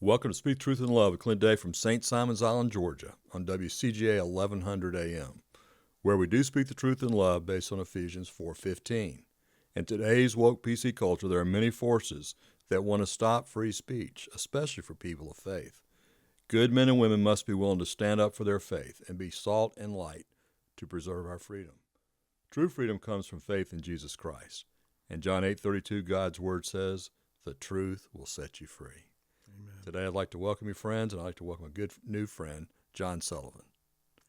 Welcome to Speak Truth in Love with Clint Day from St. Simon's Island, Georgia, on WCGA 1100 AM, where we do speak the truth in love based on Ephesians 4:15. In today's woke PC culture, there are many forces that want to stop free speech, especially for people of faith. Good men and women must be willing to stand up for their faith and be salt and light to preserve our freedom. True freedom comes from faith in Jesus Christ. In John 8:32, God's word says, "The truth will set you free." Amen. Today, I'd like to welcome you, friends, and I'd like to welcome a good new friend, John Sullivan.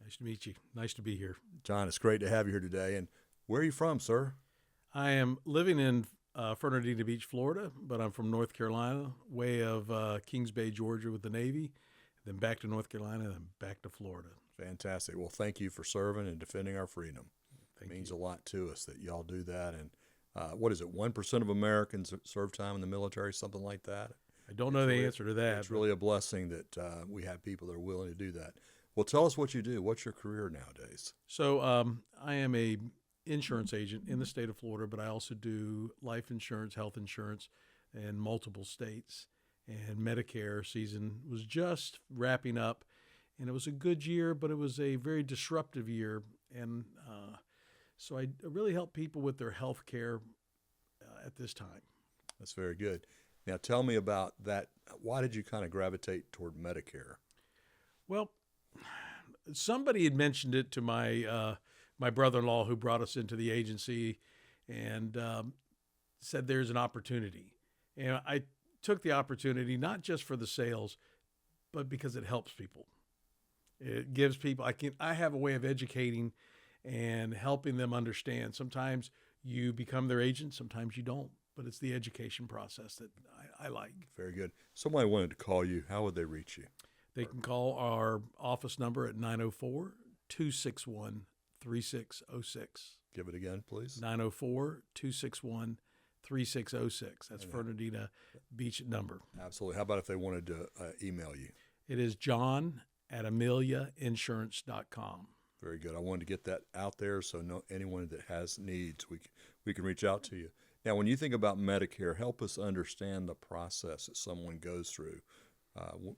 Nice to meet you. Nice to be here. John, it's great to have you here today. And where are you from, sir? I am living in Fernandina Beach, Florida, but I'm from North Carolina, way of Kings Bay, Georgia with the Navy, then back to North Carolina, then back to Florida. Fantastic. Well, thank you for serving and defending our freedom. Thank It means you. a lot to us that y'all do that. And what is it, 1% of Americans serve time in the military, something like that? I don't know the answer to that. It's really a blessing that we have people that are willing to do that. Well, tell us what you do. What's your career nowadays? So I am a insurance agent in the state of Florida, but I also do life insurance, health insurance in multiple states. And Medicare season was just wrapping up, and it was a good year, but it was a very disruptive year. And so I really help people with their health care at this time. That's very good. Now, tell me about that. Why did you kind of gravitate toward Medicare? Well, somebody had mentioned it to my my brother-in-law who brought us into the agency, and said there's an opportunity. And I took the opportunity not just for the sales, but because it helps people. It gives people. I have a way of educating and helping them understand. Sometimes you become their agent, sometimes you don't. But it's the education process that I like. Very good. Somebody wanted to call you. How would they reach you? They can call our office number at 904-261-3606. Give it again, please. 904-261-3606. That's Fernandina Beach number. Absolutely. How about if they wanted to email you? It is john@ameliainsurance.com. Very good. I wanted to get that out there so anyone that has needs, we can reach out to you. Now, when you think about Medicare, help us understand the process that someone goes through.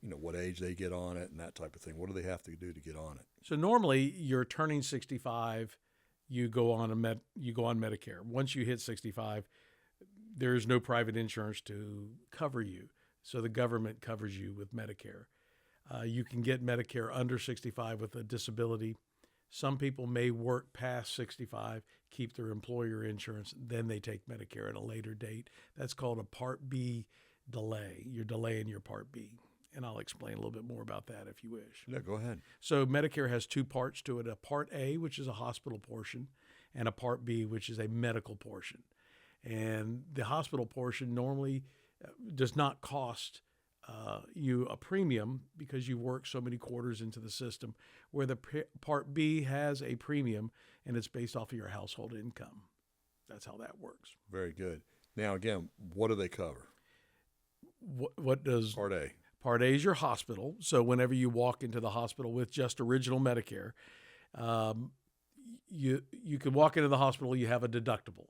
What age they get on it and that type of thing. What do they have to do to get on it? So normally, you're turning 65, you go on Medicare. Once you hit 65, there's no private insurance to cover you, so the government covers you with Medicare. You can get Medicare under 65 with a disability. Some people may work past 65, keep their employer insurance, then they take Medicare at a later date. That's called a Part B delay. You're delaying your Part B. And I'll explain a little bit more about that if you wish. Yeah, go ahead. So Medicare has two parts to it, a Part A, which is a hospital portion, and a Part B, which is a medical portion. And the hospital portion normally does not cost you a premium because you work so many quarters into the system, where the Part B has a premium, and it's based off of your household income. That's how that works. Very good. Now, again, what do they cover? What does Part A? Part A is your hospital. So whenever you walk into the hospital with just original Medicare, you can walk into the hospital, you have a deductible,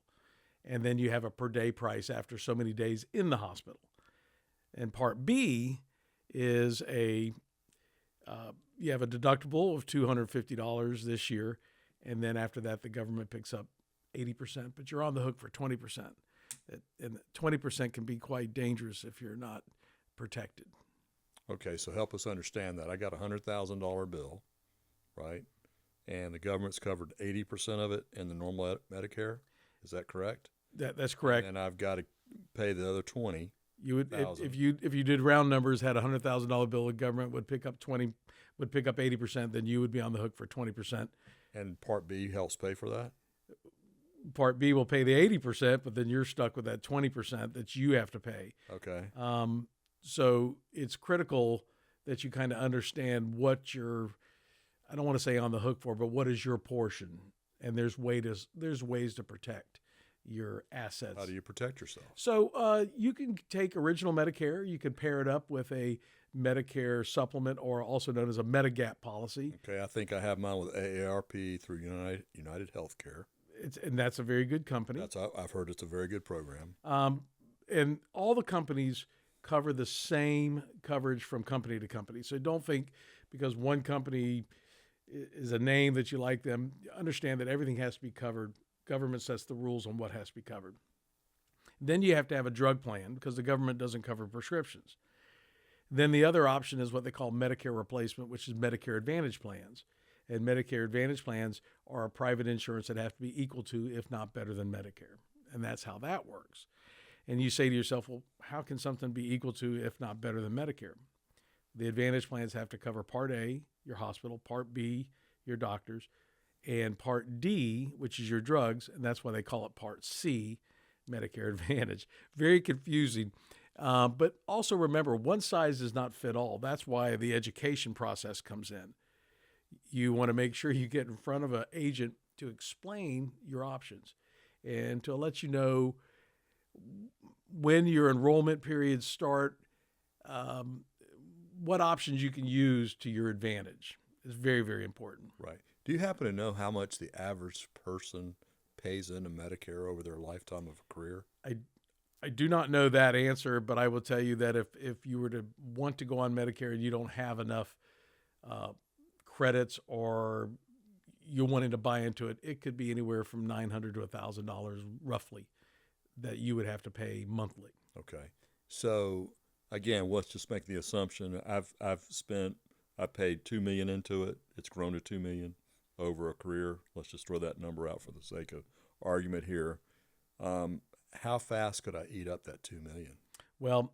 and then you have a per day price after so many days in the hospital. And Part B is you have a deductible of $250 this year, and then after that, the government picks up 80%, but you're on the hook for 20%. And 20% can be quite dangerous if you're not protected. Okay, so help us understand that. I got a $100,000 bill, right? And the government's covered 80% of it in the normal Medicare. Is that correct? That's correct. And I've got to pay the other 20. You would if you did round numbers, had a $100,000 bill, the government would pick up 80%, then you would be on the hook for 20%. And Part B helps pay for that? Part B will pay the 80%, but then you're stuck with that 20% that you have to pay. Okay. So it's critical that you kind of understand what I don't want to say on the hook for, but what is your portion? And there's ways to protect your assets. How do you protect yourself? So you can take original Medicare. You can pair it up with a Medicare supplement, or also known as a Medigap policy. Okay, I think I have mine with AARP through United Healthcare. And that's a very good company. I've heard it's a very good program. And all the companies cover the same coverage from company to company. So don't think because one company is a name that you like them, understand that everything has to be covered. Government sets the rules on what has to be covered. Then you have to have a drug plan because the government doesn't cover prescriptions. Then the other option is what they call Medicare replacement, which is Medicare Advantage plans. And Medicare Advantage plans are a private insurance that have to be equal to, if not better than Medicare. And that's how that works. And you say to yourself, well, how can something be equal to, if not better than Medicare? The Advantage plans have to cover Part A, your hospital, Part B, your doctors, and Part D, which is your drugs, and that's why they call it Part C, Medicare Advantage. Very confusing. But also remember, one size does not fit all. That's why the education process comes in. You want to make sure you get in front of an agent to explain your options and to let you know when your enrollment periods start, what options you can use to your advantage. Is very, very important. Right. Do you happen to know how much the average person pays into Medicare over their lifetime of a career? I do not know that answer, but I will tell you that if you were to want to go on Medicare and you don't have enough credits or you're wanting to buy into it, it could be anywhere from $900 to $1,000 roughly that you would have to pay monthly. Okay. So again, let's just make the assumption I paid $2 million into it. It's grown to $2 million over a career. Let's just throw that number out for the sake of argument here. How fast could I eat up that $2 million? Well,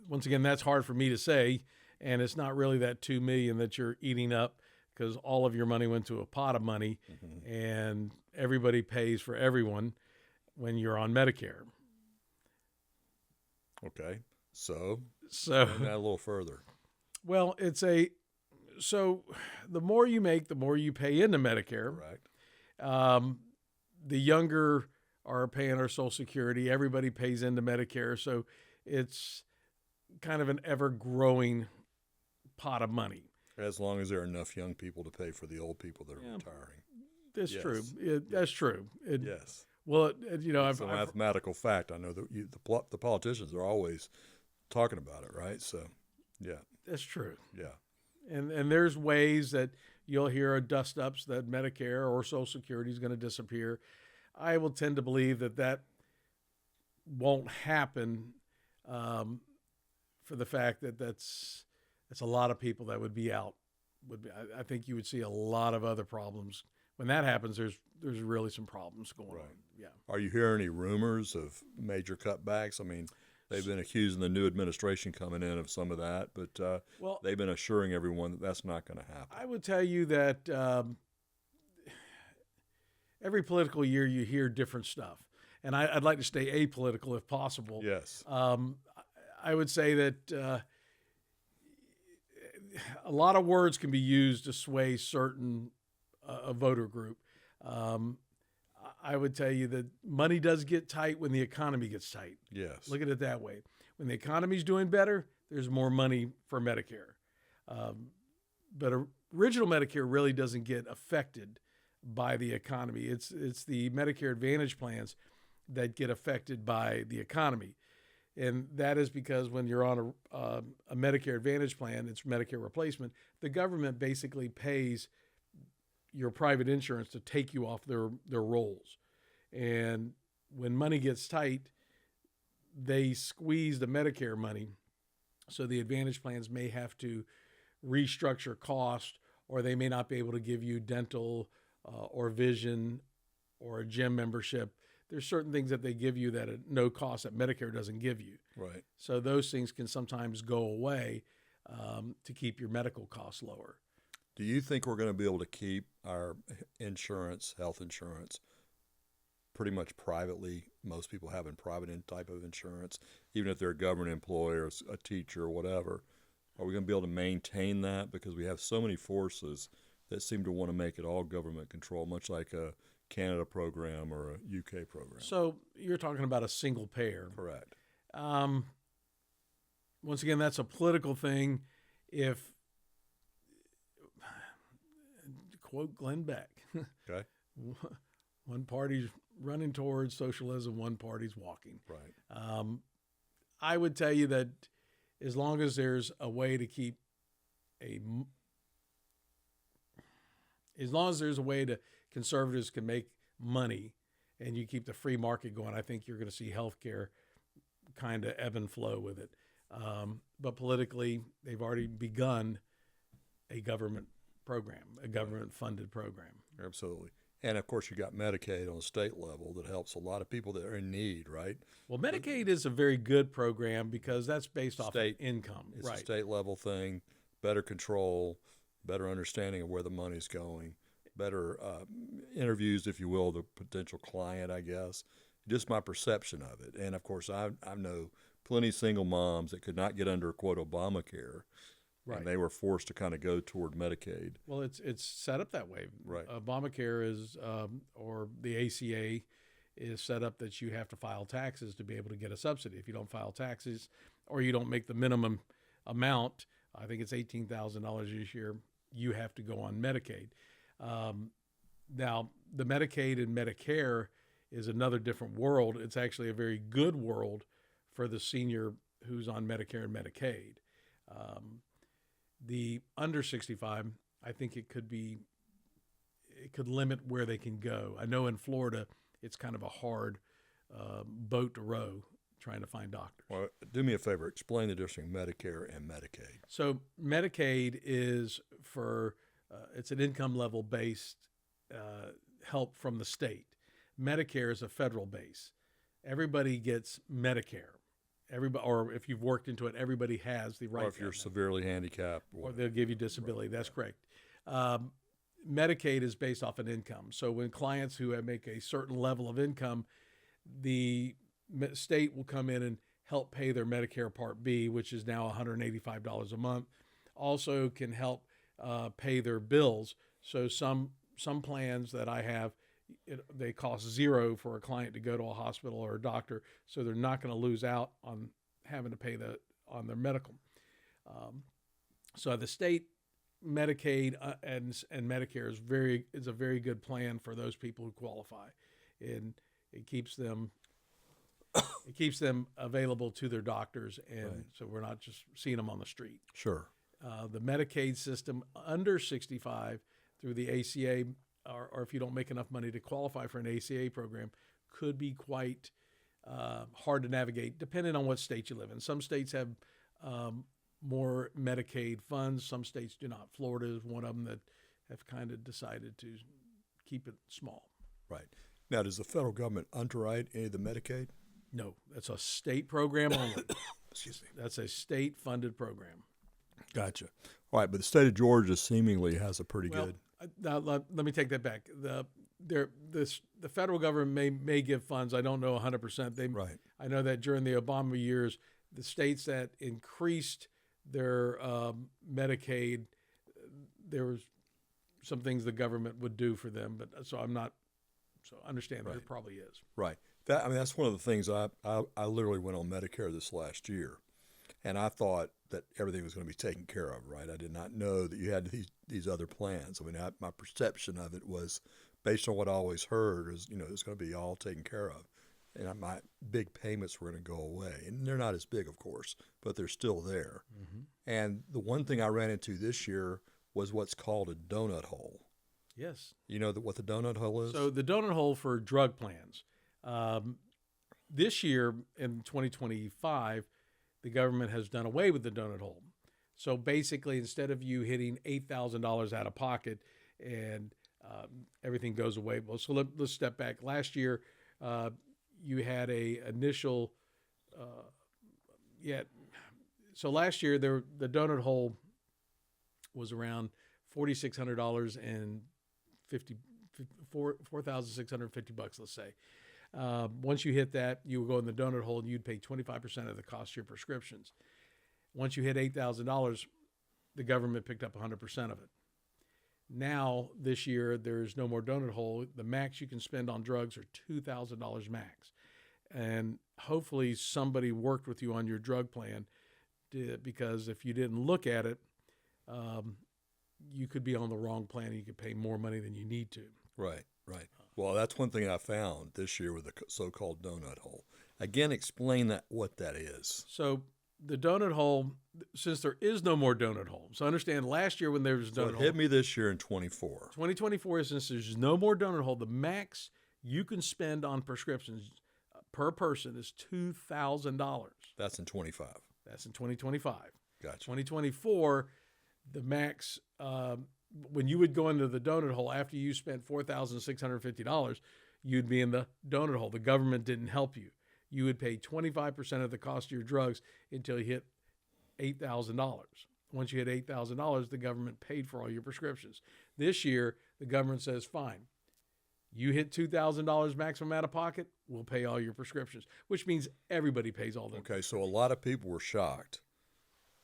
once again, that's hard for me to say, and it's not really that $2 million that you're eating up because all of your money went to a pot of money, and everybody pays for everyone when you're on Medicare. Okay, so that a little further. Well, so the more you make, the more you pay into Medicare. Correct. The younger are paying our Social Security. Everybody pays into Medicare, so it's kind of an ever-growing pot of money. As long as there are enough young people to pay for the old people that are retiring. That's true. That's true. Yes. Well, it's a mathematical fact. I know that the politicians are always talking about it, right? So, yeah. That's true. Yeah. And there's ways that you'll hear dust-ups that Medicare or Social Security is going to disappear. I will tend to believe that won't happen for the fact that that's a lot of people that would be out. I think you would see a lot of other problems. When that happens, there's really some problems going on. Yeah. Are you hearing any rumors of major cutbacks? I mean, they've been accusing the new administration coming in of some of that, but they've been assuring everyone that that's not going to happen. I would tell you that every political year you hear different stuff, and I'd like to stay apolitical if possible. Yes. I would say that a lot of words can be used to sway a voter group. I would tell you that money does get tight when the economy gets tight. Yes. Look at it that way. When the economy's doing better, there's more money for Medicare. But original Medicare really doesn't get affected by the economy. It's the Medicare Advantage plans that get affected by the economy. And that is because when you're on a Medicare Advantage plan, it's Medicare replacement, the government basically pays your private insurance to take you off their rolls. And when money gets tight, they squeeze the Medicare money. So the Advantage plans may have to restructure cost, or they may not be able to give you dental or vision or a gym membership. There's certain things that they give you that at no cost that Medicare doesn't give you. Right. So those things can sometimes go away to keep your medical costs lower. Do you think we're going to be able to keep our insurance, health insurance, pretty much privately? Most people having private type of insurance, even if they're a government employee or a teacher or whatever. Are we going to be able to maintain that? Because we have so many forces that seem to want to make it all government control, much like a Canada program or a UK program. So you're talking about a single payer. Correct. Once again, that's a political thing. If, quote Glenn Beck, okay, One party's running towards socialism, one party's walking. Right. I would tell you that as long as there's a way to keep as long as there's a way to conservatives can make money and you keep the free market going, I think you're going to see healthcare kind of ebb and flow with it. But politically, they've already begun a government program, a government-funded program. Absolutely. And, of course, you got Medicaid on the state level that helps a lot of people that are in need, right? Well, Medicaid is a very good program because that's based off of income. It's right. a state-level thing, better control, better understanding of where the money's going, better interviews, if you will, the potential client, I guess. Just my perception of it. And, of course, I know plenty of single moms that could not get under, quote, Obamacare. Right. And they were forced to kind of go toward Medicaid. Well, it's set up that way. Right. Obamacare is, or the ACA is set up that you have to file taxes to be able to get a subsidy. If you don't file taxes or you don't make the minimum amount, I think it's $18,000 this year, you have to go on Medicaid. Now, the Medicaid and Medicare is another different world. It's actually a very good world for the senior who's on Medicare and Medicaid. The under 65, I think it could limit where they can go. I know in Florida, it's kind of a hard boat to row trying to find doctors. Well, do me a favor, explain the difference between Medicare and Medicaid. So Medicaid is for, it's an income level based help from the state. Medicare is a federal base. Everybody gets Medicare. Everybody, or if you've worked into it, everybody has the right. Or if you're severely handicapped. Or they'll give you disability. Right. That's correct. Medicaid is based off an income. So when clients who make a certain level of income, the state will come in and help pay their Medicare Part B, which is now $185 a month. Also can help pay their bills. So some plans that I have, they cost zero for a client to go to a hospital or a doctor, so they're not going to lose out on having to pay on their medical. So the state Medicaid and Medicare is a very good plan for those people who qualify, and it keeps them available to their doctors, and right. So we're not just seeing them on the street. Sure. The Medicaid system under 65 through the ACA. Or if you don't make enough money to qualify for an ACA program, could be quite hard to navigate, depending on what state you live in. Some states have more Medicaid funds. Some states do not. Florida is one of them that have kind of decided to keep it small. Right. Now, does the federal government underwrite any of the Medicaid? No, that's a state program only. Excuse me. That's a state-funded program. Gotcha. All right, but the state of Georgia seemingly has a pretty good. Now, let me take that back. The federal government may give funds. I don't know 100%. Right. I know that during the Obama years, the states that increased their Medicaid, there was some things the government would do for them. But so I'm not. So I understand that there probably is. Right. That's one of the things I literally went on Medicare this last year, and I thought that everything was going to be taken care of. Right. I did not know that you had these other plans. I mean, my perception of it was based on what I always heard is, it's going to be all taken care of. And my big payments were going to go away. And they're not as big, of course, but they're still there. Mm-hmm. And the one thing I ran into this year was what's called a donut hole. Yes. You know what the donut hole is? So the donut hole for drug plans. This year, in 2025, the government has done away with the donut hole. So basically, instead of you hitting $8,000 out of pocket and everything goes away. Well, so let's step back. Last year, you had a initial, So last year, the donut hole was around $4,600 and $4,650, let's say. Once you hit that, you would go in the donut hole and you'd pay 25% of the cost of your prescriptions. Once you hit $8,000, the government picked up 100% of it. Now, this year, there's no more donut hole. The max you can spend on drugs are $2,000 max. And hopefully somebody worked with you on your drug plan, because if you didn't look at it, you could be on the wrong plan and you could pay more money than you need to. Right. Right. Well, that's one thing I found this year with the so-called donut hole. Again, explain what that is. So the donut hole, since there is no more donut hole. So understand last year when there was a So donut it hole, hit me this year in 24. 2024, since there's no more donut hole, the max you can spend on prescriptions per person is $2,000. That's in 25. That's in 2025. Gotcha. 2024, the max, when you would go into the donut hole after you spent $4,650, you'd be in the donut hole. The government didn't help you. You would pay 25% of the cost of your drugs until you hit $8,000. Once you hit $8,000, the government paid for all your prescriptions. This year, the government says, fine, you hit $2,000 maximum out of pocket, we'll pay all your prescriptions, which means everybody pays all their. Okay, so a lot of people were shocked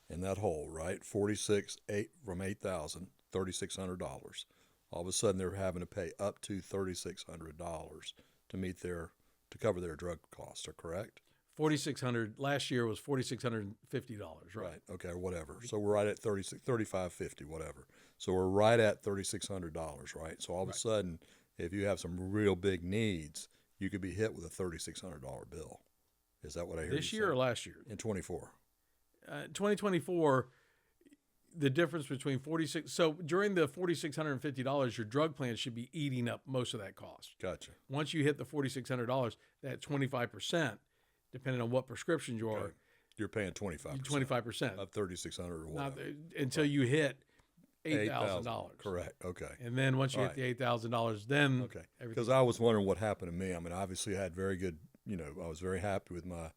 in that hole, right? 46 from 8,000, $3,600. All of a sudden, they're having to pay up to $3,600 to cover their drug costs. Are correct? $4,600 last year was $4,650, right? Right. Okay. Whatever. So we're right at 35.50, whatever. So we're right at $3,600, right? So all of a sudden, if you have some real big needs, you could be hit with a $3,600 bill. Is that what I hear? This year or last year? In 24. 2024, the difference between 46. So during the $4,650, your drug plan should be eating up most of that cost. Gotcha. Once you hit the $4,600, that 25%, depending on what prescription you are, Okay. You're paying 25%. 25% of 3,600 or not whatever. until you hit $8,000. Correct. Okay. And then once you hit the $8,000, then Okay. Because I was wondering what happened to me. I mean, obviously, I had very good. I was very happy with my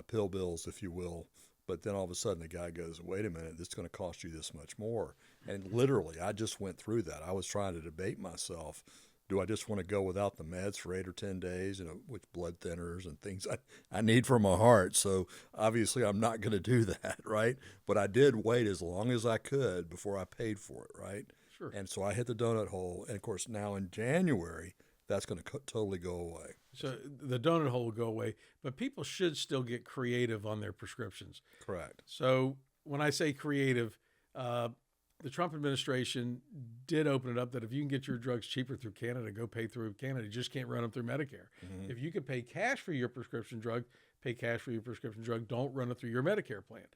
pill bills, if you will. But then all of a sudden, the guy goes, "Wait a minute, this is going to cost you this much more." And literally, I just went through that. I was trying to debate myself. Do I just want to go without the meds for 8 or 10 days, with blood thinners and things I need for my heart? So obviously I'm not going to do that, right? But I did wait as long as I could before I paid for it, right? Sure. And so I hit the donut hole. And of course, now in January, that's going to totally go away. So the donut hole will go away, but people should still get creative on their prescriptions. Correct. So when I say creative, the Trump administration did open it up that if you can get your drugs cheaper through Canada, go pay through Canada. You just can't run them through Medicare. Mm-hmm. If you could pay cash for your prescription drug, pay cash for your prescription drug. Don't run it through your Medicare plan.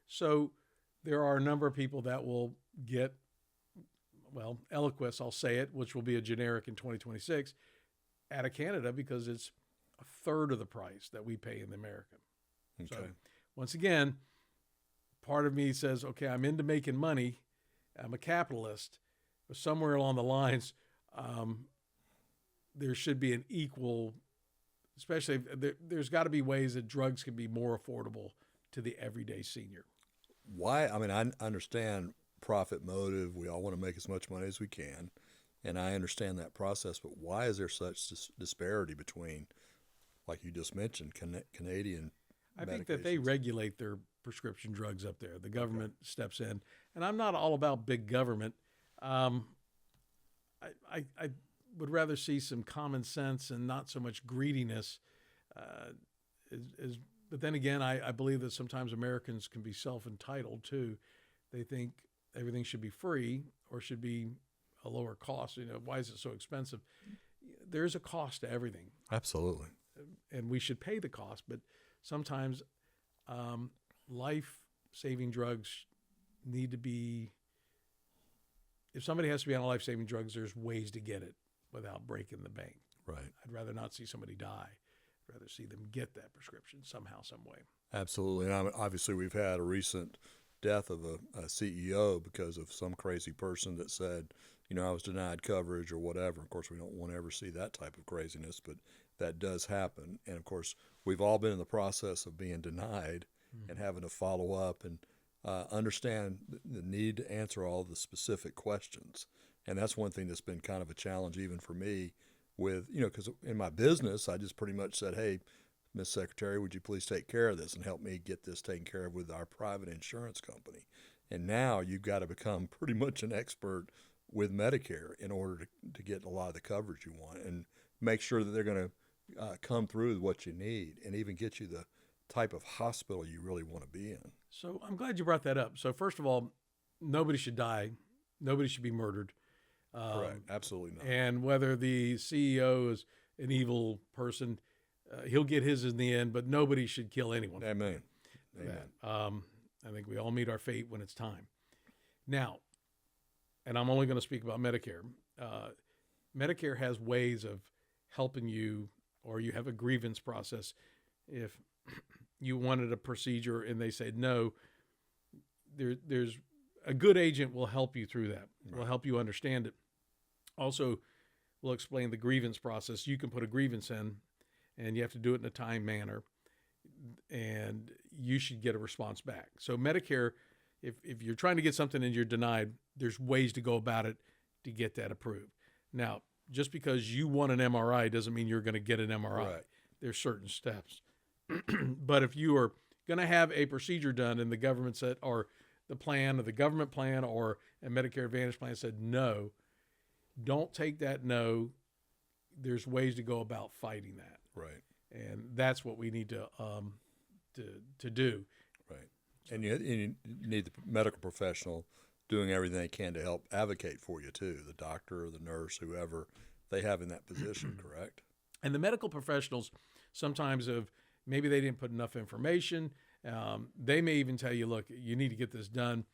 So there are a number of people that will get, Eliquis, I'll say it, which will be a generic in 2026, out of Canada because it's a third of the price that we pay in the American. Okay. So once again, part of me says, okay, I'm into making money. I'm a capitalist, but somewhere along the lines, there should be an equal, especially there's got to be ways that drugs can be more affordable to the everyday senior. Why? I mean, I understand profit motive. We all want to make as much money as we can, and I understand that process. But why is there such disparity between, like you just mentioned, Canadian? I think that they regulate their prescription drugs up there. The government steps in, and I'm not all about big government. I would rather see some common sense and not so much greediness. But then again, I believe that sometimes Americans can be self-entitled too. They think everything should be free or should be a lower cost. Why is it so expensive? There's a cost to everything. Absolutely. And we should pay the cost, but sometimes life-saving drugs need to be, if somebody has to be on a life-saving drugs, there's ways to get it without breaking the bank. Right. I'd rather not see somebody die. I'd rather see them get that prescription somehow, some way. Absolutely. And obviously, we've had a recent death of a CEO because of some crazy person that said, I was denied coverage or whatever. Of course, we don't want to ever see that type of craziness, but that does happen. And of course, we've all been in the process of being denied and having to follow up and understand the need to answer all the specific questions. And that's one thing that's been kind of a challenge even for me with, because in my business, I just pretty much said, hey, Miss Secretary, would you please take care of this and help me get this taken care of with our private insurance company? And now you've got to become pretty much an expert with Medicare in order to get a lot of the coverage you want and make sure that they're going to come through with what you need and even get you the type of hospital you really want to be in. So I'm glad you brought that up. So first of all, nobody should die. Nobody should be murdered. Correct. Absolutely not. And whether the CEO is an evil person, he'll get his in the end, but nobody should kill anyone. Amen. Amen. I think we all meet our fate when it's time. Now, and I'm only going to speak about Medicare. Medicare has ways of helping you, or you have a grievance process. If you wanted a procedure and they said no, there's a good agent will help you through that. Will help you understand it. Also, we'll explain the grievance process. You can put a grievance in, and you have to do it in a timed manner, and you should get a response back. So Medicare, if you're trying to get something and you're denied, there's ways to go about it to get that approved. Now, just because you want an MRI doesn't mean you're going to get an MRI. Right. There's certain steps. But if you are going to have a procedure done and the government said, or the plan, or the government plan, or a Medicare Advantage plan said no, don't take that no. There's ways to go about fighting that. Right. And that's what we need to do. Right. And you need the medical professional doing everything they can to help advocate for you too. The doctor or the nurse, whoever they have in that position, correct? And the medical professionals sometimes maybe they didn't put enough information. They may even tell you, look, you need to get this done.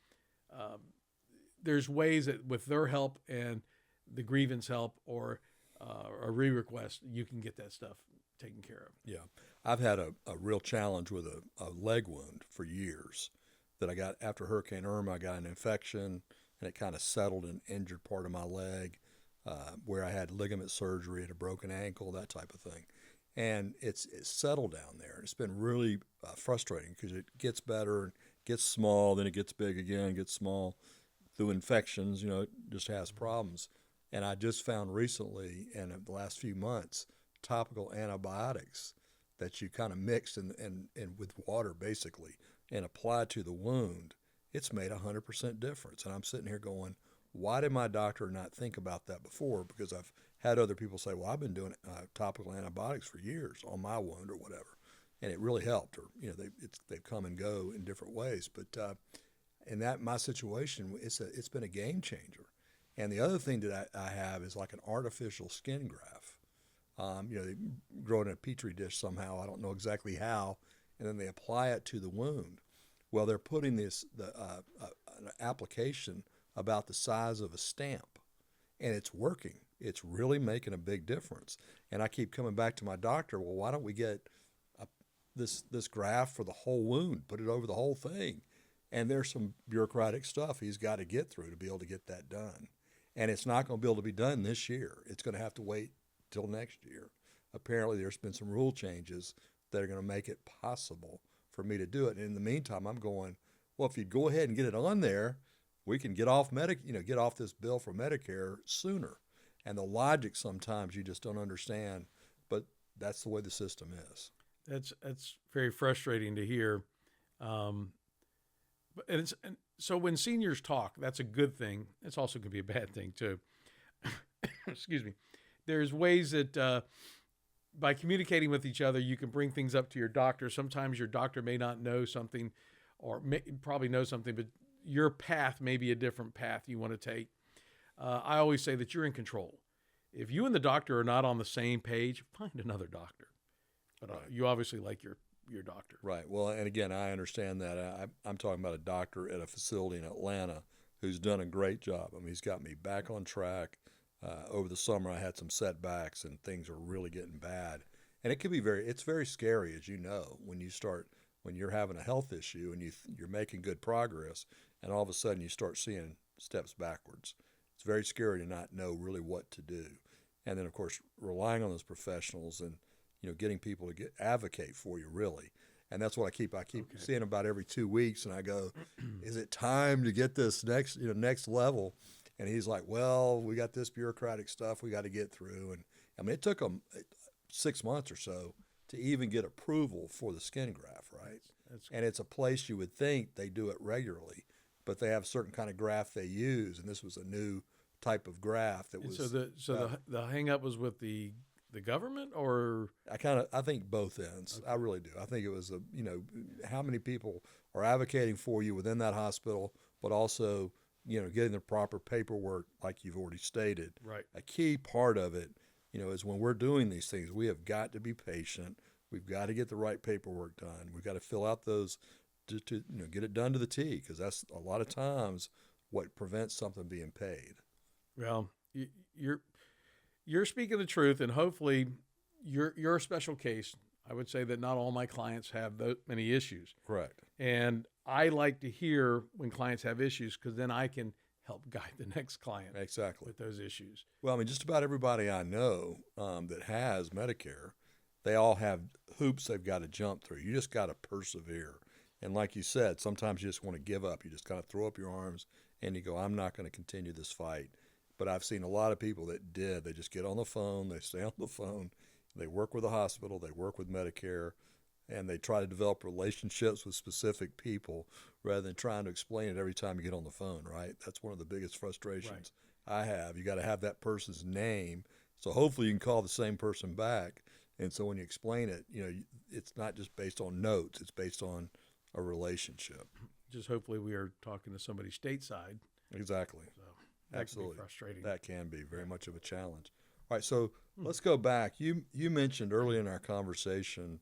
There's ways that with their help and the grievance help or a re-request, you can get that stuff taken care of. Yeah. I've had a real challenge with a leg wound for years that I got after Hurricane Irma. I got an infection, and it kind of settled and injured part of my leg where I had ligament surgery and a broken ankle, that type of thing. And it's settled down there. It's been really frustrating because it gets better, gets small, then it gets big again, gets small. Through infections, it just has problems. And I just found recently, in the last few months, topical antibiotics that you kind of mix and with water basically and apply to the wound. It's made 100% difference. And I'm sitting here going, why did my doctor not think about that before? Because I've had other people say, well, I've been doing topical antibiotics for years on my wound or whatever, and it really helped. Or they've come and go in different ways. But in my situation, it's been a game changer. And the other thing that I have is like an artificial skin graft. They grow it in a petri dish somehow. I don't know exactly how, and then they apply it to the wound. Well, they're putting an application about the size of a stamp, and it's working. It's really making a big difference. And I keep coming back to my doctor. Well, why don't we get this graft for the whole wound? Put it over the whole thing. And there's some bureaucratic stuff he's got to get through to be able to get that done. And it's not going to be able to be done this year. It's going to have to wait till next year. Apparently, there's been some rule changes that are going to make it possible for me to do it. And in the meantime, I'm going, well, if you'd go ahead and get it on there, we can get off get off this bill for Medicare sooner. And the logic sometimes you just don't understand, but that's the way the system is. That's very frustrating to hear. So when seniors talk, that's a good thing. It's also going to be a bad thing too. Excuse me. There's ways that by communicating with each other, you can bring things up to your doctor. Sometimes your doctor may not know something or probably know something, but your path may be a different path you want to take. I always say that you're in control. If you and the doctor are not on the same page, find another doctor. But Right. You obviously like your doctor. Right. Well, and again, I understand that. I'm talking about a doctor at a facility in Atlanta who's done a great job. I mean, he's got me back on track. Over the summer, I had some setbacks, and things are really getting bad. And it can be it's very scary, as you know, when you're having a health issue and you're making good progress, and all of a sudden you start seeing steps backwards. It's very scary to not know really what to do. And then, of course, relying on those professionals and getting people to advocate for you, really. And that's what I keep seeing about every 2 weeks, and I go, is it time to get this next level? And he's like, well, we got this bureaucratic stuff we got to get through. And I mean, it took them 6 months or so to even get approval for the skin graft, right? And it's a place you would think they do it regularly, but they have a certain kind of graft they use, and this was a new type of graft that was. The hang up was with the government, or I think both ends. Okay. I really do. I think it was how many people are advocating for you within that hospital, but also getting the proper paperwork, like you've already stated. Right. A key part of it, is when we're doing these things, we have got to be patient. We've got to get the right paperwork done. We've got to fill out those to get it done to the T, because that's a lot of times what prevents something being paid. Well, you're speaking the truth, and hopefully you're a special case. I would say that not all my clients have those many issues. Correct. And I like to hear when clients have issues, because then I can help guide the next client Exactly. with those issues. Well, I mean, just about everybody I know that has Medicare, they all have hoops they've got to jump through. You just got to persevere. And like you said, sometimes you just want to give up. You just kind of throw up your arms and you go, I'm not going to continue this fight. But I've seen a lot of people that did. They just get on the phone, they stay on the phone, they work with the hospital, they work with Medicare, and they try to develop relationships with specific people rather than trying to explain it every time you get on the phone, right? That's one of the biggest frustrations I have. You got to have that person's name, so hopefully you can call the same person back. And so when you explain it, it's not just based on notes, it's based on a relationship. Just hopefully we are talking to somebody stateside. Exactly. So that Absolutely. can be frustrating. That can be very much of a challenge. All right, so let's go back. You mentioned early in our conversation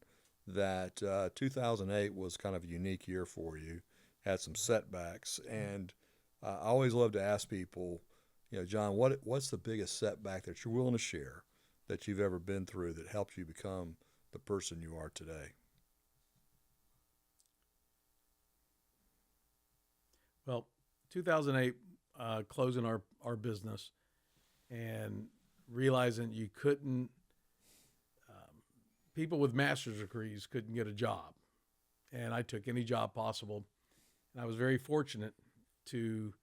that 2008 was kind of a unique year for you, had some setbacks, and I always love to ask people, John, what's the biggest setback that you're willing to share that you've ever been through that helped you become the person you are today? Well, 2008, closing our business and realizing you couldn't, people with master's degrees couldn't get a job. And I took any job possible. And I was very fortunate to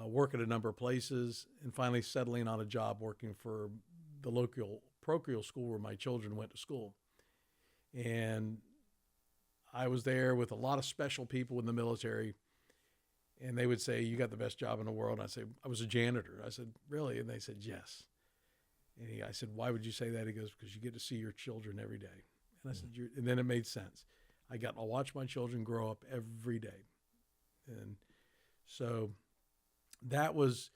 work at a number of places and finally settling on a job working for the local parochial school where my children went to school. And I was there with a lot of special people in the military. And they would say, you got the best job in the world. And I said, I was a janitor. I said, really? And they said, yes. And I said, why would you say that? He goes, because you get to see your children every day. And I said, and then it made sense. I got to watch my children grow up every day. And so that was,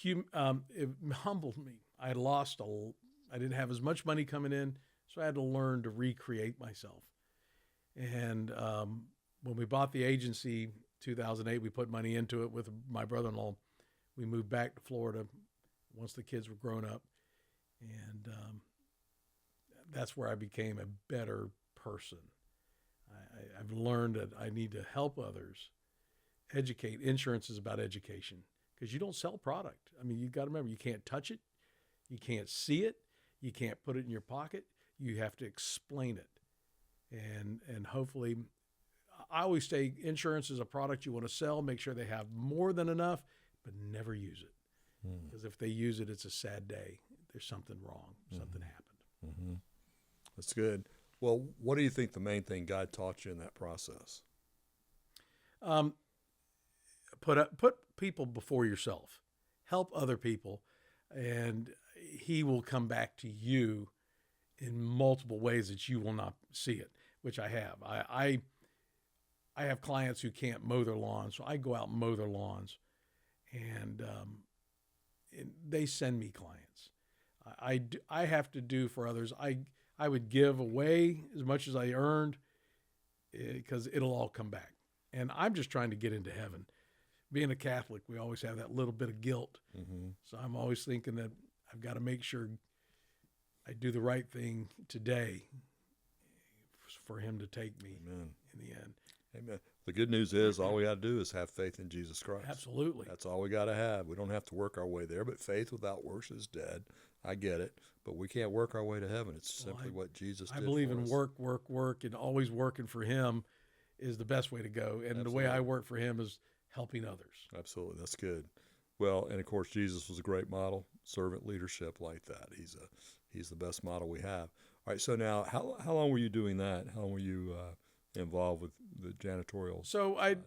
it humbled me. I didn't have as much money coming in, so I had to learn to recreate myself. And when we bought the agency, 2008, we put money into it with my brother-in-law. We moved back to Florida once the kids were grown up. And that's where I became a better person. I've learned that I need to help others. Educate. Insurance is about education because you don't sell product. I mean, you've got to remember, you can't touch it. You can't see it. You can't put it in your pocket. You have to explain it. And hopefully, I always say insurance is a product you want to sell. Make sure they have more than enough, but never use it. Because if they use it, it's a sad day. There's something wrong. Something happened. Mm-hmm. That's good. Well, what do you think the main thing God taught you in that process? Put people before yourself. Help other people, and He will come back to you in multiple ways that you will not see it, which I have. I have clients who can't mow their lawns, so I go out and mow their lawns, and they send me clients. I have to do for others. I would give away as much as I earned because it'll all come back. And I'm just trying to get into heaven. Being a Catholic, we always have that little bit of guilt. Mm-hmm. So I'm always thinking that I've got to make sure I do the right thing today for Him to take me. Amen. In the end. Amen. The good news is all we got to do is have faith in Jesus Christ. Absolutely. That's all we got to have. We don't have to work our way there, but faith without works is dead. I get it, but we can't work our way to heaven. It's simply what Jesus did. I believe in us. work, and always working for Him is the best way to go. And the way I work for Him is helping others. Absolutely. That's good. Well, and of course, Jesus was a great model, servant leadership like that. He's the best model we have. All right. So now, how long were you doing that? How long were you involved with the janitorial? So I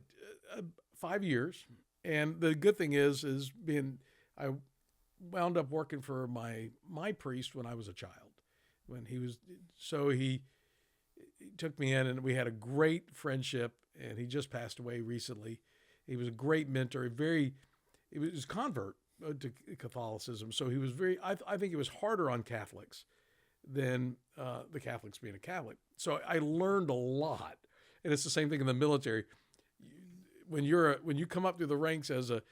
5 years, and the good thing is I wound up working for my priest when I was a child. When he took me in, and we had a great friendship. And he just passed away recently. He was a great mentor. He was a convert to Catholicism, so he was very. I think he was harder on Catholics than the Catholics being a Catholic. So I learned a lot, and it's the same thing in the military. When you come up through the ranks as a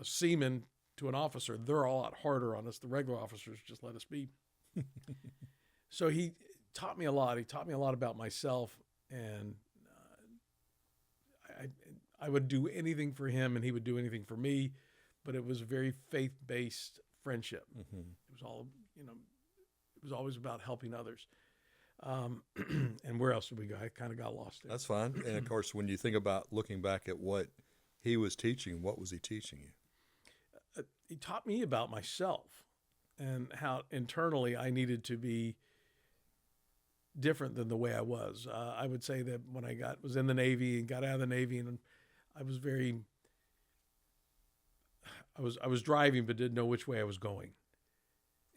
seaman to an officer, they're a lot harder on us. The regular officers just let us be. So he taught me a lot. He taught me a lot about myself, and I would do anything for him, and he would do anything for me. But it was a very faith-based friendship. Mm-hmm. It was all, it was always about helping others. And where else did we go? I kind of got lost there. That's fine. And of course, when you think about looking back at what he was teaching, what was he teaching you? He taught me about myself and how internally I needed to be different than the way I was. I would say that when I was in the Navy and got out of the Navy, and I was I was driving but didn't know which way I was going.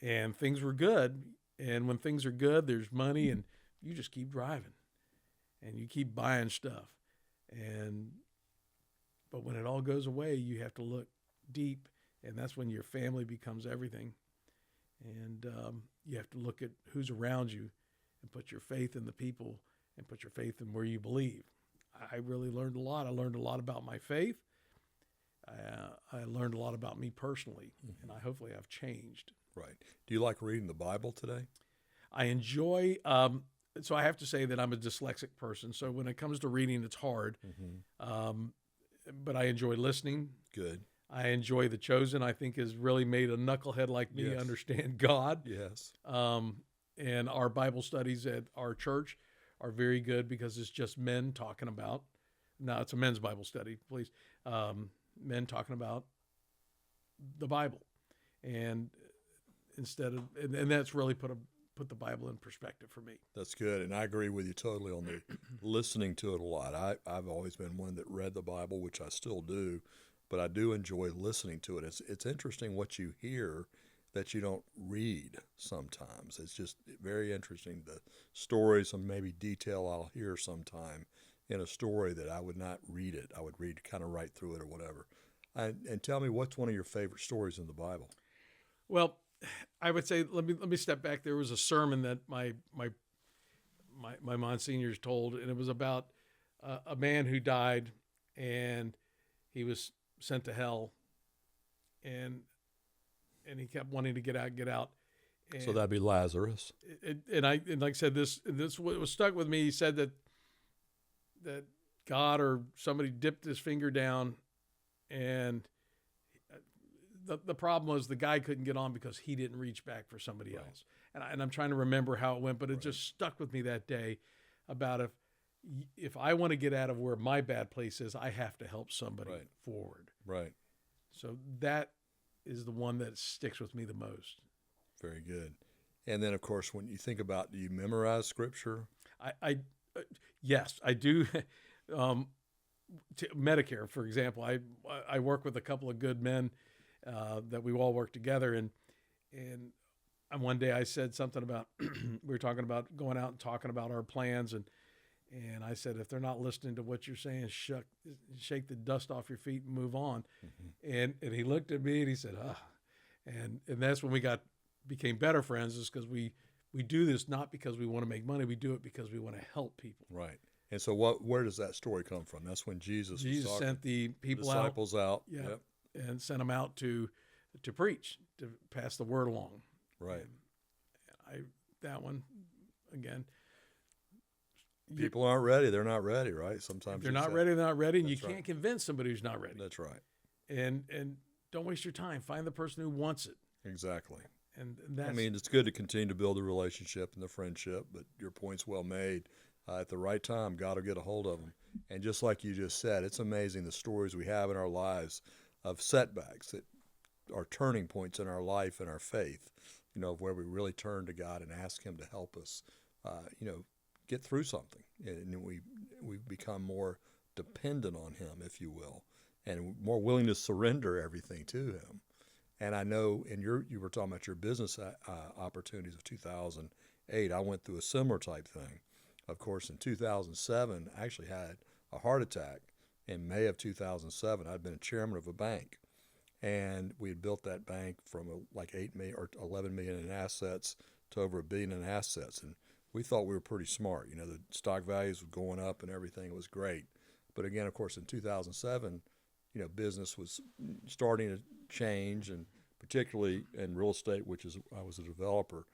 And things were good. And when things are good, there's money, and you just keep driving and you keep buying stuff. But when it all goes away, you have to look deep, and that's when your family becomes everything. And you have to look at who's around you and put your faith in the people and put your faith in where you believe. I really learned a lot. I learned a lot about my faith. I learned a lot about me personally, and hopefully I've changed. Right. Do you like reading the Bible today? I enjoy, so I have to say that I'm a dyslexic person. So when it comes to reading, it's hard. But I enjoy listening. Good. I enjoy The Chosen. I think has really made a knucklehead like me understand God. Yes. And our Bible studies at our church are very good because it's just men talking about, now it's a men's Bible study, please. Men talking about the Bible. And instead of, and that's really put the Bible in perspective for me. That's good, and I agree with you totally on the listening to it a lot. I've always been one that read the Bible, which I still do, but I do enjoy listening to it. It's interesting what you hear that you don't read sometimes. It's just very interesting, the stories and maybe detail I'll hear sometime in a story that I would not read it. I would read kind of right through it or whatever. And tell me, what's one of your favorite stories in the Bible? Well, I would say, let me step back. There was a sermon that my monsignors told, and it was about a man who died, and he was sent to hell, and he kept wanting to get out. And so that'd be Lazarus. And like I said, this what was stuck with me. He said that God or somebody dipped his finger down, and the problem was the guy couldn't get on because he didn't reach back for somebody else. And I'm trying to remember how it went, but it just stuck with me that day about if I want to get out of where my bad place is, I have to help somebody forward. Right. So that is the one that sticks with me the most. Very good. And then, of course, when you think about, do you memorize Scripture? Yes, I do. Medicare, for example, I work with a couple of good men that we all work together, and one day I said something about we were talking about going out and talking about our plans, and I said, if they're not listening to what you're saying, shake the dust off your feet and move on. And he looked at me and he said, and that's when we became better friends, is because we do this not because we want to make money, we do it because we want to help people. Right. And so where does that story come from? That's when Jesus sent the disciples out. Yep. And sent them out to preach, to pass the word along. Right. That one, again. People aren't ready. They're not ready, right? Sometimes they're not ready, and you can't convince somebody who's not ready. That's right. And don't waste your time. Find the person who wants it. Exactly. And that's, I mean, it's good to continue to build a relationship and the friendship, but your point's well made. At the right time, God will get a hold of them. And just like you just said, it's amazing the stories we have in our lives of setbacks that are turning points in our life and our faith, where we really turn to God and ask Him to help us, get through something. And we become more dependent on Him, if you will, and more willing to surrender everything to Him. And I know you were talking about your business opportunities of 2008. I went through a similar type thing. Of course, in 2007, I actually had a heart attack, in May of 2007. I'd been a chairman of a bank, and we had built that bank from like 8 million or 11 million in assets to over $1 billion in assets. And we thought we were pretty smart. The stock values were going up and everything. It was great. But again, of course, in 2007, business was starting to change, and particularly in real estate, I was a developer,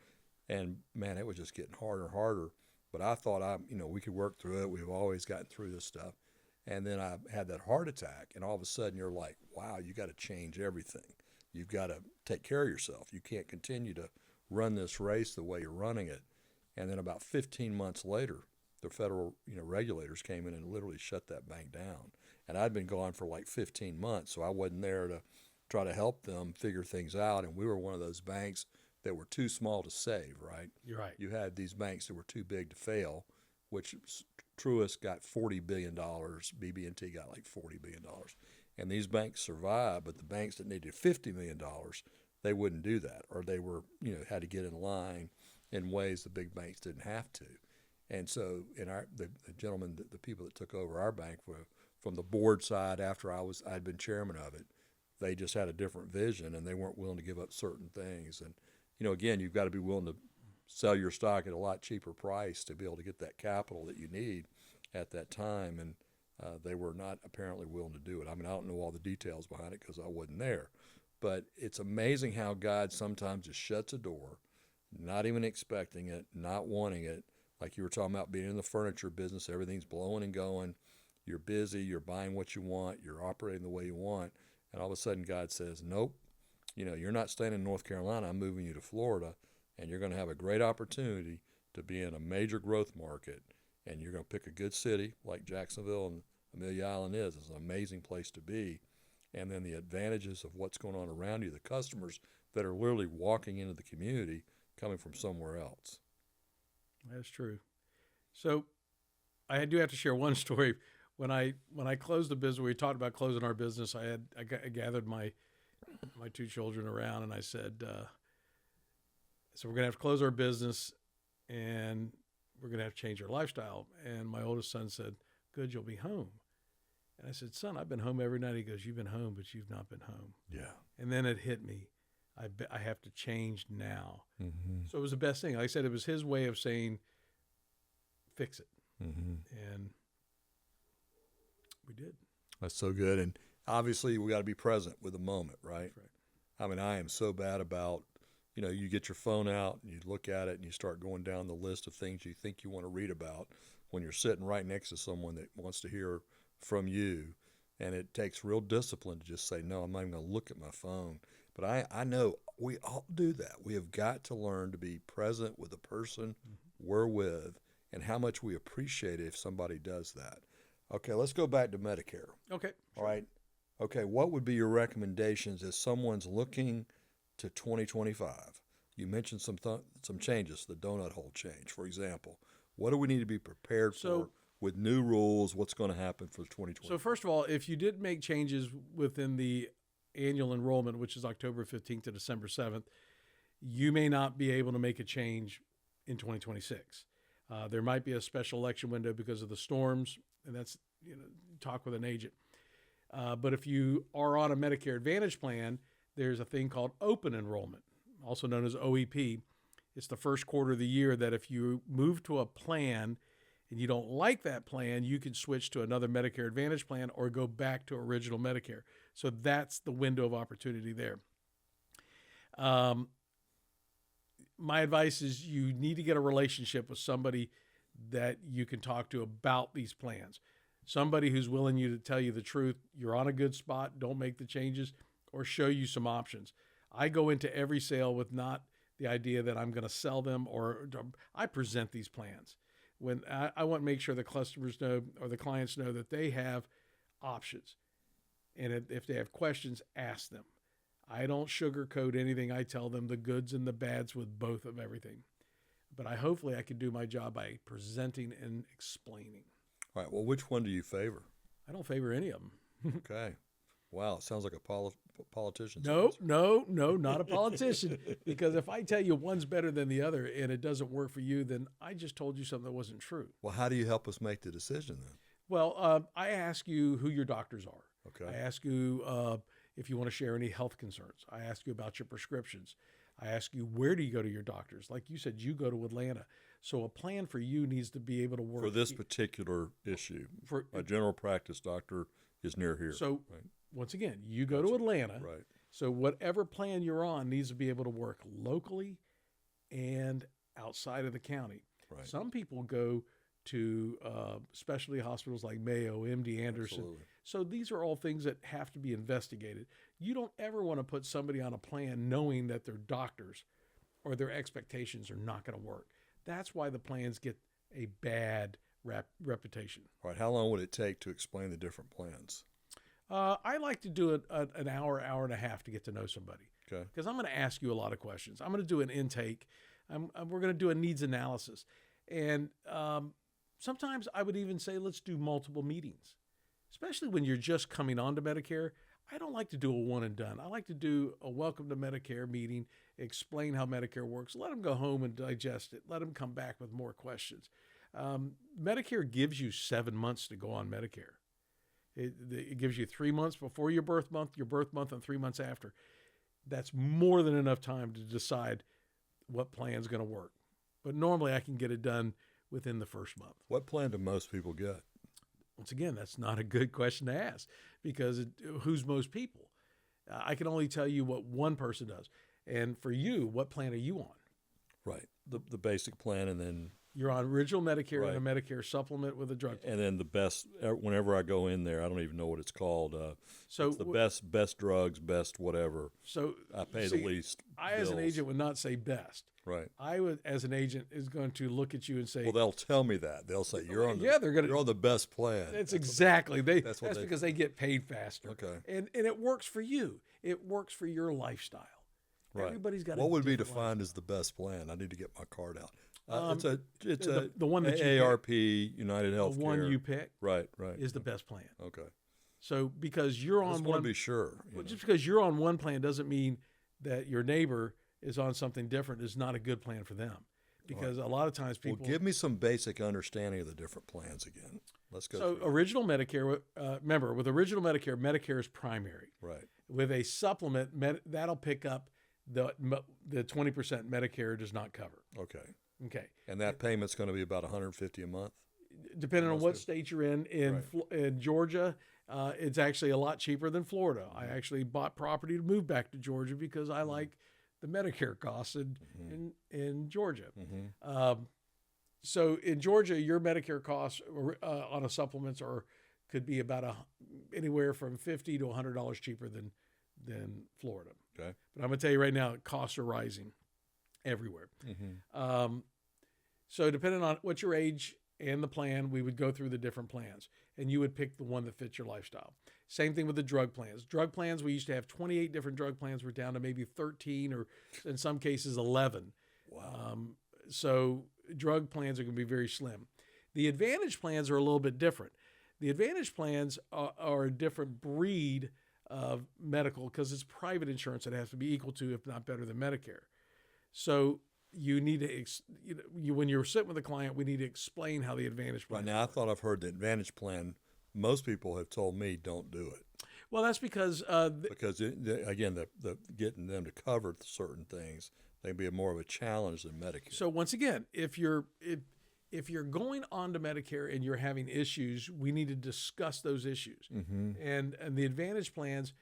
and man, it was just getting harder and harder. But I thought we could work through it. We've always gotten through this stuff. And then I had that heart attack, and all of a sudden you're like, wow, you got to change everything. You've got to take care of yourself. You can't continue to run this race the way you're running it. And then about 15 months later, the federal regulators came in and literally shut that bank down. And I'd been gone for like 15 months, so I wasn't there to try to help them figure things out. And we were one of those banks that were too small to save, right? You're right. You had these banks that were too big to fail, which Truist got $40 billion, BB&T got like $40 billion. And these banks survived, but the banks that needed $50 million, they wouldn't do that, or they were, had to get in line in ways the big banks didn't have to. And so the gentlemen, the people that took over our bank were from the board side after I'd been chairman of it. They just had a different vision, and they weren't willing to give up certain things. And, again, you've got to be willing to sell your stock at a lot cheaper price to be able to get that capital that you need at that time. And they were not apparently willing to do it. I mean, I don't know all the details behind it because I wasn't there. But it's amazing how God sometimes just shuts a door, not even expecting it, not wanting it. Like you were talking about being in the furniture business, everything's blowing and going. You're busy, you're buying what you want, you're operating the way you want. And all of a sudden God says, nope, you're not staying in North Carolina. I'm moving you to Florida, and you're going to have a great opportunity to be in a major growth market. And you're going to pick a good city like Jacksonville and Amelia Island is. It's an amazing place to be. And then the advantages of what's going on around you, the customers that are literally walking into the community coming from somewhere else. That's true. So I do have to share one story. When I closed the business, we talked about closing our business. I gathered my two children around, and I said, so we're going to have to close our business, and we're going to have to change our lifestyle. And my oldest son said, good, you'll be home. And I said, son, I've been home every night. He goes, you've been home, but you've not been home. Yeah. And then it hit me. I have to change now. Mm-hmm. So it was the best thing. Like I said, it was his way of saying, fix it. Mm-hmm. And we did. That's so good. And obviously we got to be present with the moment, right? That's right. I mean, I am so bad about, you get your phone out and you look at it and you start going down the list of things you think you want to read about when you're sitting right next to someone that wants to hear from you. And it takes real discipline to just say, no, I'm not even going to look at my phone. But I know we all do that. We have got to learn to be present with the person we're with, and how much we appreciate it if somebody does that. Okay, let's go back to Medicare. Okay. All right. Okay, what would be your recommendations as someone's looking to 2025? You mentioned some changes, the donut hole change, for example. What do we need to be prepared for with new rules? What's going to happen for 2020? So first of all, if you did make changes within the annual enrollment, which is October 15th to December 7th, you may not be able to make a change in 2026. There might be a special election window because of the storms, and that's, talk with an agent. But if you are on a Medicare Advantage plan, there's a thing called open enrollment, also known as OEP. It's the first quarter of the year that if you move to a plan and you don't like that plan, you can switch to another Medicare Advantage plan or go back to original Medicare. So that's the window of opportunity there. My advice is you need to get a relationship with somebody that you can talk to about these plans. Somebody who's willing to tell you the truth. You're on a good spot. Don't make the changes, or show you some options. I go into every sale with not the idea that I'm going to sell them, or I present these plans. When I want to make sure the customers know, or the clients know, that they have options. And if they have questions, ask them. I don't sugarcoat anything. I tell them the goods and the bads with both of everything. But hopefully I can do my job by presenting and explaining. All right. Well, which one do you favor? I don't favor any of them. Okay. Wow. It sounds like a politician. No, not a politician. Because if I tell you one's better than the other and it doesn't work for you, then I just told you something that wasn't true. Well, how do you help us make the decision then? Well, I ask you who your doctors are. Okay. I ask you if you want to share any health concerns. I ask you about your prescriptions. I ask you, where do you go to your doctors? Like you said, you go to Atlanta. So a plan for you needs to be able to work. For this particular issue, For, my general practice doctor is near here. so right? once again, you go to Atlanta. Right. So whatever plan you're on needs to be able to work locally and outside of the county. Right. Some people go to specialty hospitals like Mayo, MD Anderson. Absolutely. So these are all things that have to be investigated. You don't ever want to put somebody on a plan knowing that their doctors or their expectations are not going to work. That's why the plans get a bad reputation. All right. How long would it take to explain the different plans? I like to do an hour, hour and a half to get to know somebody. Okay. Because I'm going to ask you a lot of questions. I'm going to do an intake. We're going to do a needs analysis. And sometimes I would even say, let's do multiple meetings, especially when you're just coming on to Medicare. I don't like to do a one and done. I like to do a welcome to Medicare meeting, explain how Medicare works, let them go home and digest it, let them come back with more questions. Medicare gives you 7 months to go on Medicare. It gives you 3 months before your birth month, and 3 months after. That's more than enough time to decide what plan's going to work. But normally I can get it done within the first month. What plan do most people get? Once again, that's not a good question to ask because who's most people? I can only tell you what one person does. And for you, what plan are you on? Right. The basic plan, and then You're on original Medicare Right. and a Medicare supplement with a drug plan. and then the best. Whenever I go in there, I don't even know what it's called. So it's the best drugs, best whatever. So I pay see, the least. I, as an bills. agent, would not say best. Right. I would, as an agent, is going to look at you and say, Well, they'll tell me that. They'll say you're on. Yeah, they're gonna- You're on the best plan. That's exactly that's what they- because they get paid faster. Okay. And it works for you. It works for your lifestyle. Right. Everybody's got. What a would be different defined as the best plan? I need to get my card out. It's the one that you AARP, United the Healthcare. one you pick Right. is the best plan. Okay. So because you're I on just want one, to be sure. you know. just because you're on one plan doesn't mean that your neighbor is on something different is not a good plan for them. Because a lot of times people. Well, give me some basic understanding of the different plans again. Let's go. So through it. original Medicare, remember, with original Medicare, Medicare is primary. Right. With a supplement, that'll pick up the 20% Medicare does not cover. Okay. Okay. And that payment's going to be about $150 a month. Depending on what Mostly. state you're in. In Georgia, it's actually a lot cheaper than Florida. I actually bought property to move back to Georgia because I like the Medicare costs in Georgia. So in Georgia, your Medicare costs on a supplements could be about anywhere from $50 to $100 cheaper than Florida. Okay. But I'm going to tell you right now, costs are rising everywhere. So depending on what your age and the plan, we would go through the different plans, and you would pick the one that fits your lifestyle. Same thing with the drug plans. Drug plans, we used to have 28 different drug plans. We're down to maybe 13 or in some cases 11. Wow. So drug plans are going to be very slim. The Advantage plans are a little bit different. The Advantage plans are a different breed of medical because it's private insurance that has to be equal to, if not better than Medicare. So you need to, when you're sitting with a client, we need to explain how the Advantage plan. Right now, I thought I've heard the Advantage plan. Most people have told me don't do it Well, that's because again, the getting them to cover certain things they can be more of a challenge than Medicare. So once again, if you're going on to Medicare and you're having issues, we need to discuss those issues. And the Advantage plans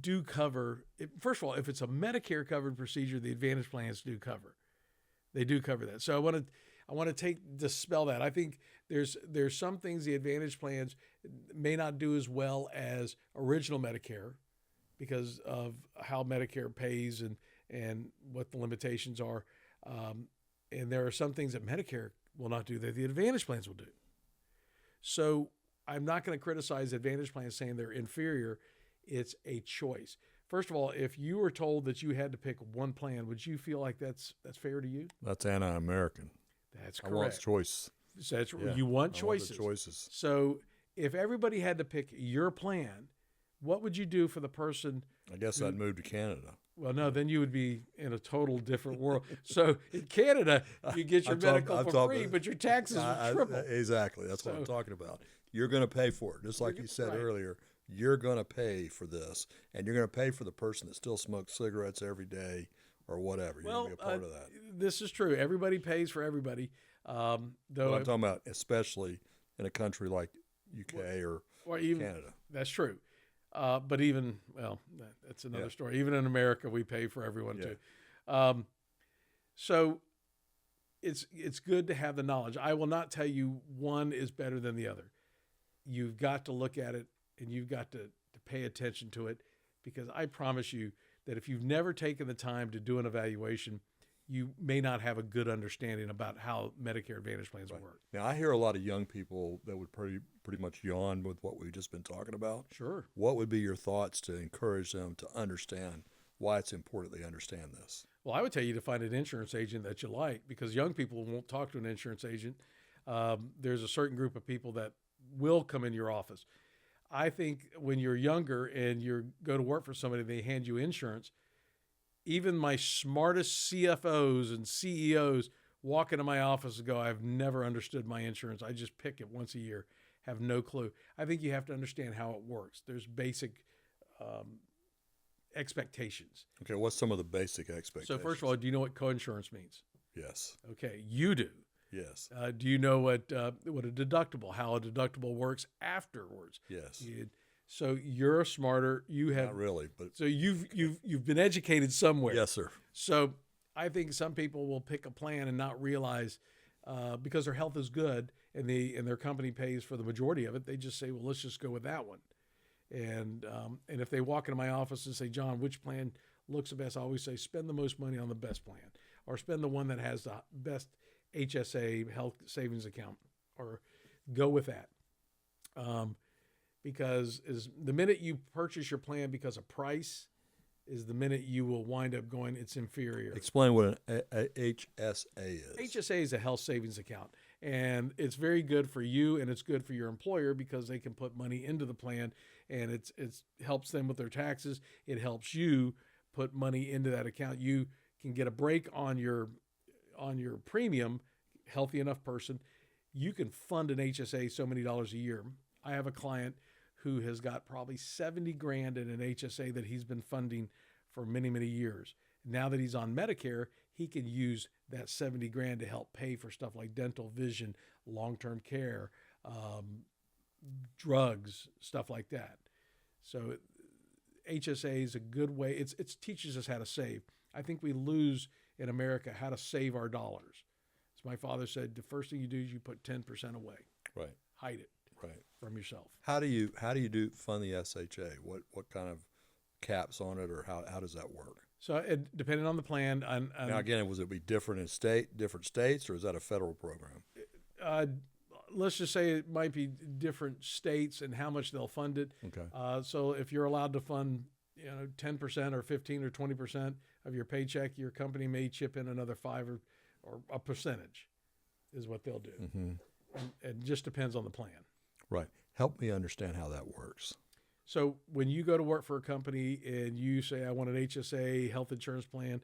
do cover. First of all, if it's a Medicare covered procedure, the Advantage plans do cover. They do cover that. So I want to dispel that. I think there's some things the Advantage plans may not do as well as original Medicare because of how Medicare pays and what the limitations are. And there are some things that Medicare will not do that the Advantage plans will do. So I'm not going to criticize Advantage plans saying they're inferior. It's a choice. First of all, if you were told that you had to pick one plan, would you feel like that's fair to you? That's anti-American. That's I correct. want choice. So Yeah, you want I want the choices. choices. So if everybody had to pick your plan, what would you do for the person? I guess I'd move to Canada. Well, no, then you would be in a total different world. So in Canada, you get your medical for free, but your taxes would triple. Exactly. That's what I'm talking about. you're going to pay for it. Just like you said right. earlier, you're going to pay for this, and you're going to pay for the person that still smokes cigarettes every day or whatever. You're going to be a part of that. This is true. Everybody pays for everybody. But Though, I'm talking about especially in a country like UK or even Canada. that's true. But even that's another story. Even in America, we pay for everyone too. So it's good to have the knowledge. I will not tell you one is better than the other. You've got to look at it and you've got to pay attention to it, because I promise you that if you've never taken the time to do an evaluation, you may not have a good understanding about how Medicare Advantage plans work. Now, I hear a lot of young people that would pretty much yawn with what we've just been talking about. Sure. What would be your thoughts to encourage them to understand why it's important they understand this? Well, I would tell you to find an insurance agent that you like, because young people won't talk to an insurance agent. There's a certain group of people that will come in your office. I think when you're younger and you go to work for somebody, they hand you insurance. Even my smartest CFOs and CEOs walk into my office and go, I've never understood my insurance. I just pick it once a year, have no clue. I think you have to understand how it works. There's basic expectations. Okay, what's some of the basic expectations? So first of all, do you know what coinsurance means? Yes. Okay, you do. Yes. Do you know what a deductible, how a deductible works afterwards? Yes. So you're smarter. You have Not really, but so you've been educated somewhere. yes, sir. So I think some people will pick a plan and not realize because their health is good and their company pays for the majority of it. They just say, well, let's just go with that one. And if they walk into my office and say, John, which plan looks the best? I always say, spend the most money on the best plan, or spend the one that has the best HSA health savings account, or go with that. Because the minute you purchase your plan because of price is the minute you will wind up going, it's inferior. Explain what an HSA is. HSA is a health savings account, and it's very good for you and it's good for your employer because they can put money into the plan, and it helps them with their taxes. It helps you put money into that account. You can get a break on your premium. Healthy enough person, you can fund an HSA so many dollars a year. I have a client who has got probably $70,000 in an HSA that he's been funding for many, many years. Now that he's on Medicare, he can use that $70,000 to help pay for stuff like dental, vision, long-term care, drugs, stuff like that. So HSA is a good way. It teaches us how to save. I think we lose in America how to save our dollars. As my father said, the first thing you do is you put 10% away. Right. Hide it. Right. From yourself. How do you fund the SHA? What kind of caps on it, or how does that work? So depending on the plan, now again, was it be different in different states, or is that a federal program? Let's just say it might be different states and how much they'll fund it. Okay. So if you're allowed to fund 10% or 15 or 20% of your paycheck, your company may chip in another 5 or a percentage is what they'll do. Mm-hmm. And it just depends on the plan. Right. Help me understand how that works. So when you go to work for a company and you say, I want an HSA health insurance plan,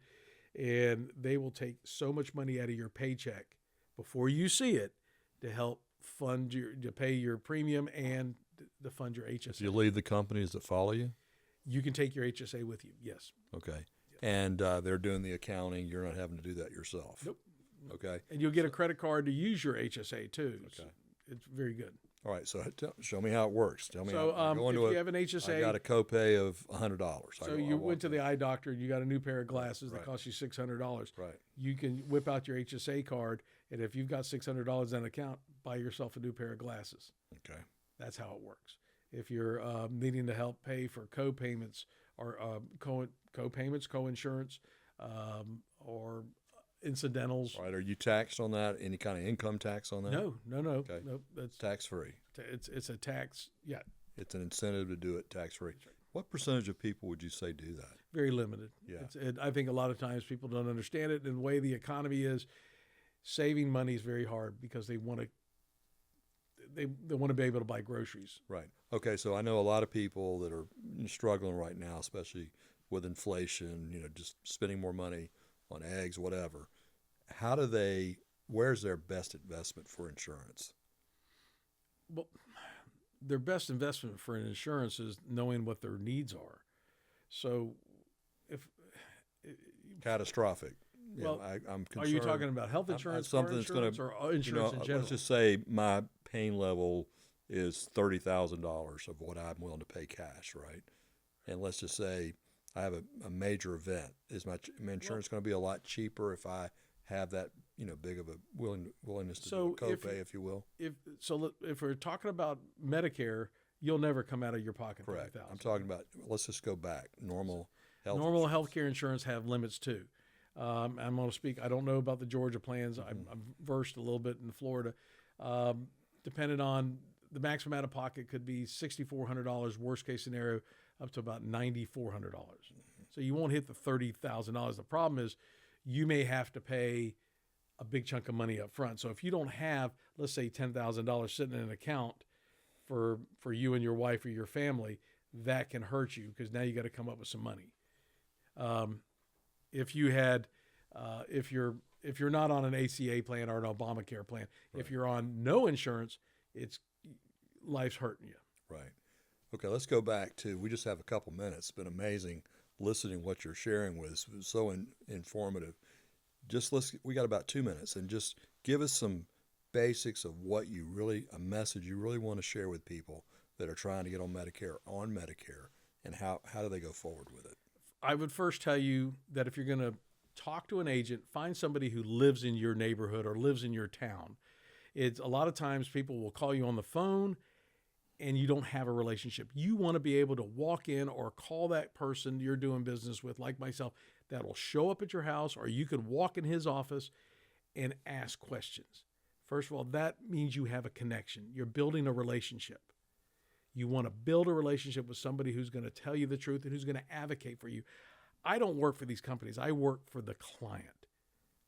and they will take so much money out of your paycheck before you see it to help to pay your premium and to fund your HSA. If you leave the companies that follow you? You can take your HSA with you, yes. Okay. And they're doing the accounting. You're not having to do that yourself. Nope. Okay. And you'll get a credit card to use your HSA too. Okay. So it's very good. All right. So show me how it works. Tell me. So how, if you have an HSA, I got a copay of $100. So you went to the eye doctor and you got a new pair of glasses that cost you $600. Right. You can whip out your HSA card, and if you've got $600 in an account, buy yourself a new pair of glasses. Okay. That's how it works. If you're needing to help pay for co-payments or co-payments, co-insurance, or incidentals. Right. Are you taxed on that? Any kind of income tax on that? No. Okay. Nope. That's tax free. It's a tax. Yeah. It's an incentive to do it tax free. Right. What percentage of people would you say do that? Very limited. Yeah. I think a lot of times people don't understand it, and the way the economy is, saving money is very hard because they want to. They want to be able to buy groceries. Right. Okay. So I know a lot of people that are struggling right now, especially with inflation. Just spending more money on eggs, whatever. Where's their best investment for insurance? Well, their best investment for an insurance is knowing what their needs are. So, if Catastrophic. well, I'm concerned. are you talking about health insurance, car something that's going insurance, to, or insurance in general? let's just say my pain level is $30,000 of what I'm willing to pay cash, right? And let's just say I have a major event. Is my insurance going to be a lot cheaper if I have that, big of a willingness to do a copay, if you will? If we're talking about Medicare, you'll never come out of your pocket. Correct. $30,000. I'm talking about, let's just go back. Normal healthcare insurance have limits too. I'm going to speak. I don't know about the Georgia plans. I'm versed a little bit in Florida. Depending on the maximum out of pocket could be $6,400. Worst case scenario, up to about $9,400. So you won't hit the $30,000. The problem is you may have to pay a big chunk of money up front. So if you don't have, let's say, $10,000 sitting in an account for you and your wife or your family, that can hurt you because now you got to come up with some money. If you had, if you're not on an ACA plan or an Obamacare plan, right. If you're on no insurance, life's hurting you. Right. Okay, let's go back to, we just have a couple minutes. It's been amazing listening what you're sharing with us. It was so informative. We got about 2 minutes, and just give us some basics of a message you really want to share with people that are trying to get on Medicare, and how do they go forward with it? I would first tell you that if you're going to talk to an agent, find somebody who lives in your neighborhood or lives in your town. It's a lot of times people will call you on the phone and you don't have a relationship. You want to be able to walk in or call that person you're doing business with, like myself, that'll show up at your house, or you could walk in his office and ask questions. First of all, that means you have a connection. You're building a relationship. You want to build a relationship with somebody who's going to tell you the truth and who's going to advocate for you. I don't work for these companies. I work for the client.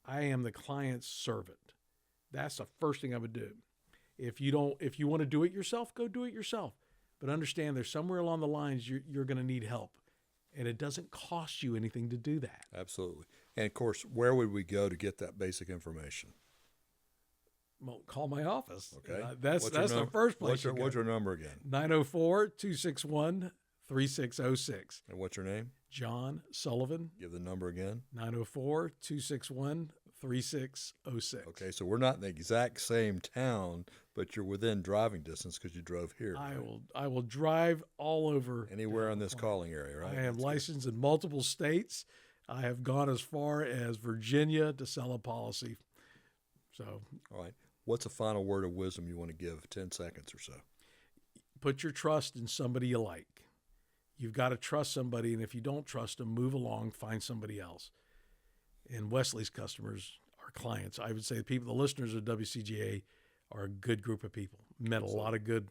I am the client's servant. That's the first thing I would do. If you want to do it yourself, go do it yourself. But understand there's somewhere along the lines you're going to need help. And it doesn't cost you anything to do that. Absolutely. And of course, where would we go to get that basic information? Well, call my office. Okay. That's the first place. What's your number again? 904-261-3606. And what's your name? John Sullivan. Give the number again. 904-261-3606. Okay, so we're not in the exact same town, but you're within driving distance because you drove here. I will drive all over. Anywhere in this calling area, right? I am licensed in multiple states. I have gone as far as Virginia to sell a policy. So, all right. What's a final word of wisdom you want to give? 10 seconds or so. Put your trust in somebody you like. You've got to trust somebody, and if you don't trust them, move along, find somebody else. And Wesley's customers, our clients, I would say the listeners of WCGA are a good group of people. Met a lot of good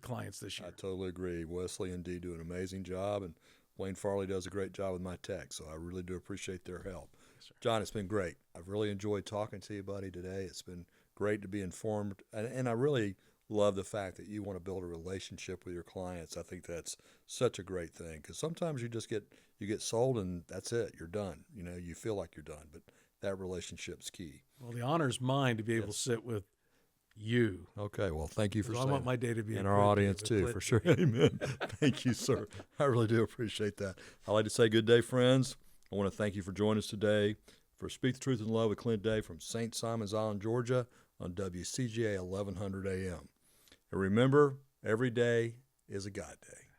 clients this year. I totally agree. Wesley and Dee do an amazing job, and Wayne Farley does a great job with my tech, so I really do appreciate their help. Yes, John, it's been great. I've really enjoyed talking to you, buddy, today. It's been great to be informed, and I really love the fact that you want to build a relationship with your clients. I think that's such a great thing, because sometimes you get sold and that's it. You're done. You feel like you're done, but that relationship's key. Well, the honor is mine to be able to sit with you. Okay, well, thank you for saying I want my day to be and our audience too, for sure. Amen. Thank you, sir. I really do appreciate that. I'd like to say good day, friends. I want to thank you for joining us today for Speak the Truth in Love with Clint Day from St. Simons Island, Georgia on WCGA 1100 AM. And remember, every day is a God day.